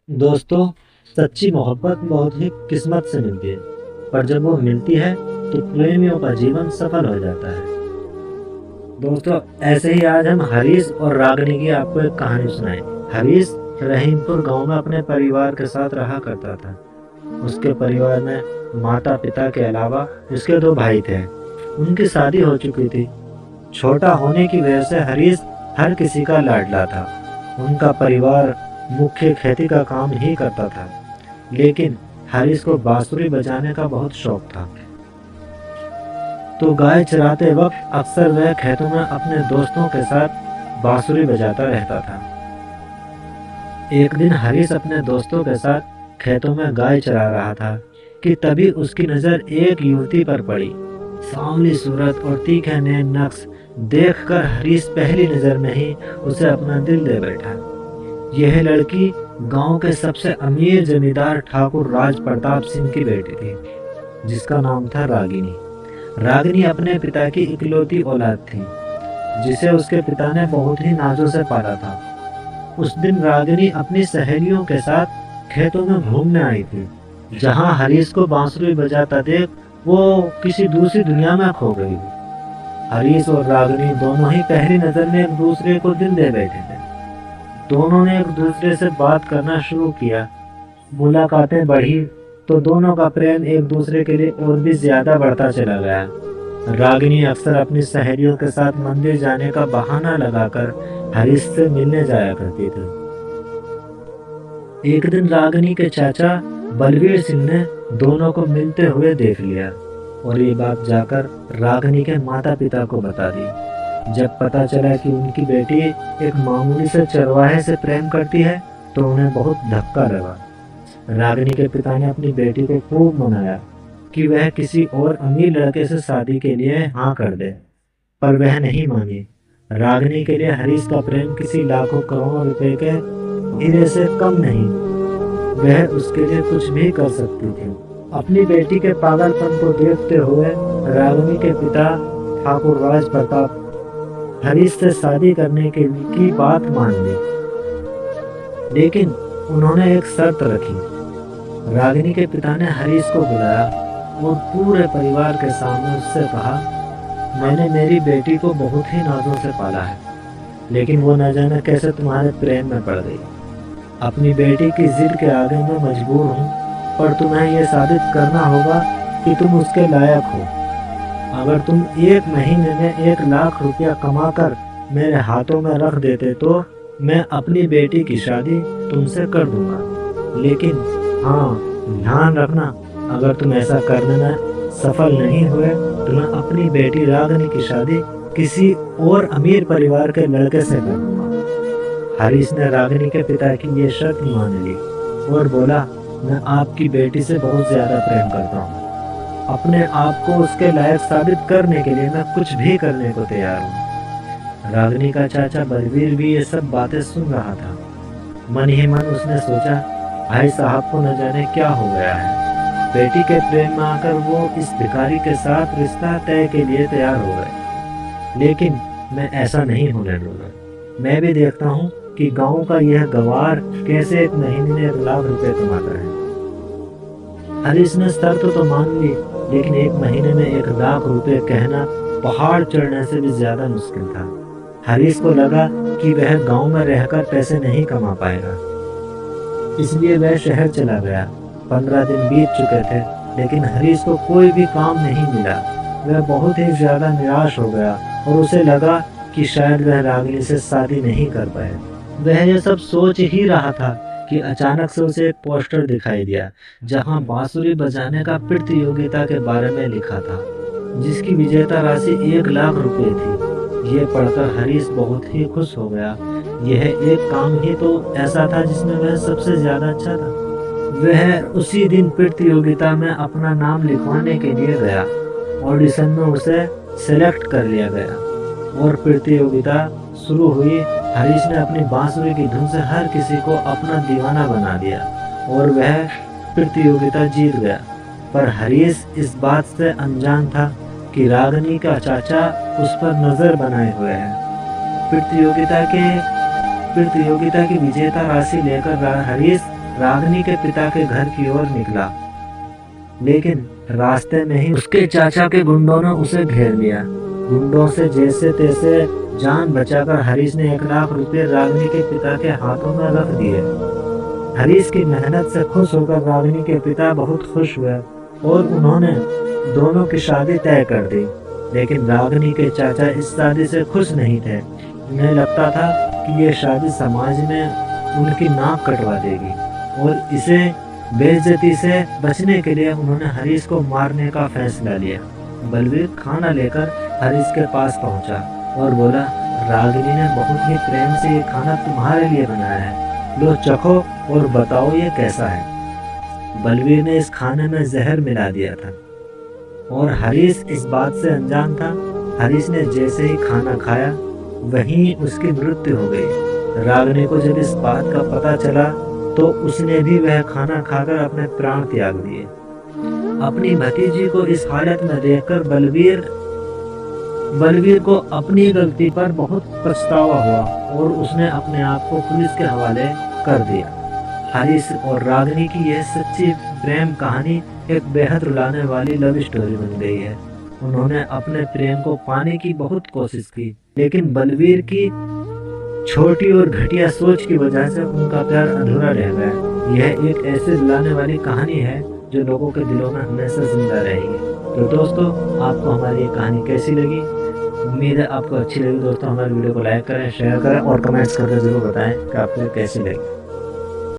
दोस्तों, सच्ची मोहब्बत बहुत ही किस्मत से मिलती है, पर जब वो मिलती है तो प्रेमियों का जीवन सफल हो जाता है। दोस्तों, ऐसे ही आज हम हरीश और रागिनी की आपको एक कहानी सुनाएं। हरीश रहीमपुर गांव में अपने परिवार के साथ रहा करता था। उसके परिवार में माता पिता के अलावा उसके दो भाई थे। उनकी शादी हो चुकी थी। छोटा होने की वजह से हरीश हर किसी का लाडला था। उनका परिवार मुख्य खेती का काम ही करता था, लेकिन हरीश को बांसुरी बजाने का बहुत शौक था। तो गाय चराते वक्त अक्सर वह खेतों में अपने दोस्तों के साथ बांसुरी बजाता रहता था। एक दिन हरीश अपने दोस्तों के साथ खेतों में गाय चरा रहा था कि तभी उसकी नजर एक युवती पर पड़ी। सांवली सूरत और तीखे नए नक्श देखकर हरीश पहली नजर में ही उसे अपना दिल दे बैठा। यह लड़की गांव के सबसे अमीर जमींदार ठाकुर राज प्रताप सिंह की बेटी थी, जिसका नाम था रागिनी। रागिनी अपने पिता की इकलौती औलाद थी, जिसे उसके पिता ने बहुत ही नाजों से पाला था। उस दिन रागिनी अपनी सहेलियों के साथ खेतों में घूमने आई थी। जहां हरीश को बांसुरी बजाता देख वो किसी दूसरी दुनिया में खो गई। हरीश और रागिनी दोनों ही पहली नजर में एक दूसरे को दिल दे बैठे थे। दोनों ने एक दूसरे से बात करना शुरू किया। मुलाकातें बढ़ी तो दोनों का प्रेम एक दूसरे के लिए और भी ज्यादा बढ़ता चला गया। रागिनी अक्सर अपनी सहेलियों के साथ मंदिर जाने का बहाना लगाकर हरीश से मिलने जाया करती थी। एक दिन रागिनी के चाचा बलवीर सिंह ने दोनों को मिलते हुए देख लिया और ये बात जाकर रागिनी के माता पिता को बता दी। जब पता चला कि उनकी बेटी एक मामूली से चरवाहे से प्रेम करती है तो उन्हें बहुत धक्का लगा। रागिनी के पिता ने अपनी बेटी को खूब मनाया कि वह किसी और अमीर लड़के से शादी के लिए हाँ कर दे, पर वह नहीं मानी। रागिनी के लिए हरीश का प्रेम किसी लाखों करोड़ों रुपए के हीरे से कम नहीं। वह उसके लिए कुछ भी कर सकती थी। अपनी बेटी के पागलपन को देखते हुए रागिनी के पिता ठाकुर राज प्रताप हरीश से शादी करने की बात मान ली, लेकिन उन्होंने एक शर्त रखी। रागिनी के पिता ने हरीश को बुलाया और पूरे परिवार के सामने उससे कहा, मैंने मेरी बेटी को बहुत ही नाजों से पाला है, लेकिन वो न जाने कैसे तुम्हारे प्रेम में पड़ गई। अपनी बेटी की जिद के आगे मैं मजबूर हूँ, पर तुम्हें यह साबित करना होगा कि तुम उसके लायक हो। अगर तुम एक महीने में 1 लाख रुपया कमाकर मेरे हाथों में रख देते तो मैं अपनी बेटी की शादी तुमसे कर दूंगा। लेकिन हाँ, ध्यान रखना, अगर तुम ऐसा करने में सफल नहीं हुए तो मैं अपनी बेटी रागिनी की शादी किसी और अमीर परिवार के लड़के से कर दूंगा। हरीश ने रागिनी के पिता की ये शर्त मान ली और बोला, मैं आपकी बेटी से बहुत ज्यादा प्रेम करता हूँ। अपने आप को उसके लायक साबित करने के लिए मैं कुछ भी करने को तैयार हूँ। रागिनी का चाचा बलवीर भी ये सब बातें सुन रहा था। मन ही मन उसने सोचा, भाई साहब को न जाने क्या हो गया है। बेटी के प्रेम में आकर वो इस भिखारी के साथ रिश्ता तय के लिए तैयार हो गए। लेकिन मैं ऐसा नहीं होने दूंगा। मैं भी देखता हूँ कि गांव का यह गवार कैसे एक महीने में 1 लाख रुपए कमाता है। हरीश ने शर्त तो मान ली, लेकिन एक महीने में 1 लाख रुपए कहना पहाड़ चढ़ने से भी ज्यादा मुश्किल था। हरीश को लगा कि वह गांव में रहकर पैसे नहीं कमा पाएगा, इसलिए वह शहर चला गया। 15 दिन बीत चुके थे, लेकिन हरीश को कोई भी काम नहीं मिला। वह बहुत ही ज्यादा निराश हो गया और उसे लगा कि शायद वह रागिनी से शादी नहीं कर पाए। वह यह सब सोच ही रहा था कि अचानक से उसे एक पोस्टर दिखाई दिया, जहां बांसुरी बजाने का प्रतियोगिता के बारे में लिखा था, जिसकी विजेता राशि 1 लाख रुपए थी। ये पढ़कर हरीश बहुत ही खुश हो गया। यह एक काम ही तो ऐसा था जिसमें वह सबसे ज्यादा अच्छा था। वह उसी दिन प्रतियोगिता में अपना नाम लिखवाने के लिए गया। ऑडिशन में उसे सेलेक्ट कर लिया गया और प्रतियोगिता शुरू हुई। हरीश ने अपनी बांसुरी की धुन से हर किसी को अपना दीवाना बना दिया और वह प्रतियोगिता जीत गया। पर हरीश इस बात से अनजान था कि रागिनी का चाचा उस पर नजर बनाए हुए है। प्रतियोगिता की विजेता राशि लेकर हरीश रागिनी के पिता के घर की ओर निकला, लेकिन रास्ते में ही उसके चाचा के गुंडों ने उसे घेर लिया। गुंडों से जैसे तैसे जान बचाकर हरीश ने 1 लाख रुपए रागिनी के पिता के हाथों में रख दिए। हरीश की मेहनत से खुश होकर रागिनी के पिता बहुत खुश हुए और उन्होंने दोनों की शादी तय कर दी। लेकिन रागिनी के चाचा इस शादी से खुश नहीं थे। उन्हें लगता था कि ये शादी समाज में उनकी नाक कटवा देगी और इसे बेइज्जती से बचने के लिए उन्होंने हरीश को मारने का फैसला लिया। बलवीर खाना लेकर हरीश के पास पहुंचा और बोला, रागिनी ने बहुत ही प्रेम से ये खाना तुम्हारे लिए बनाया है, लो चखो और बताओ ये कैसा है। बलवीर ने इस खाने में जहर मिला दिया था और हरीश इस बात से अनजान था। हरीश ने जैसे ही खाना खाया वहीं उसकी मृत्यु हो गई। रागिनी को जब इस बात का पता चला तो उसने भी वह खाना खाकर अपने प्राण त्याग दिए। अपनी भतीजी को इस हालत में देखकर बलवीर को अपनी गलती पर बहुत पछतावा हुआ और उसने अपने आप को पुलिस के हवाले कर दिया। हरीश और रागिनी की यह सच्ची प्रेम कहानी एक बेहद रुलाने वाली लव स्टोरी बन गई है। उन्होंने अपने प्रेम को पाने की बहुत कोशिश की, लेकिन बलवीर की छोटी और घटिया सोच की वजह से उनका प्यार अधूरा रह गया। यह एक ऐसे रुलाने वाली कहानी है जो लोगों के दिलों में हमेशा जिंदा रहेगी। तो दोस्तों, आपको हमारी ये कहानी कैसी लगी? उम्मीद है आपको अच्छी लगी। दोस्तों, हमारे वीडियो को लाइक करें, शेयर करें और कमेंट्स करके जरूर बताएं कि आपको कैसी लगी।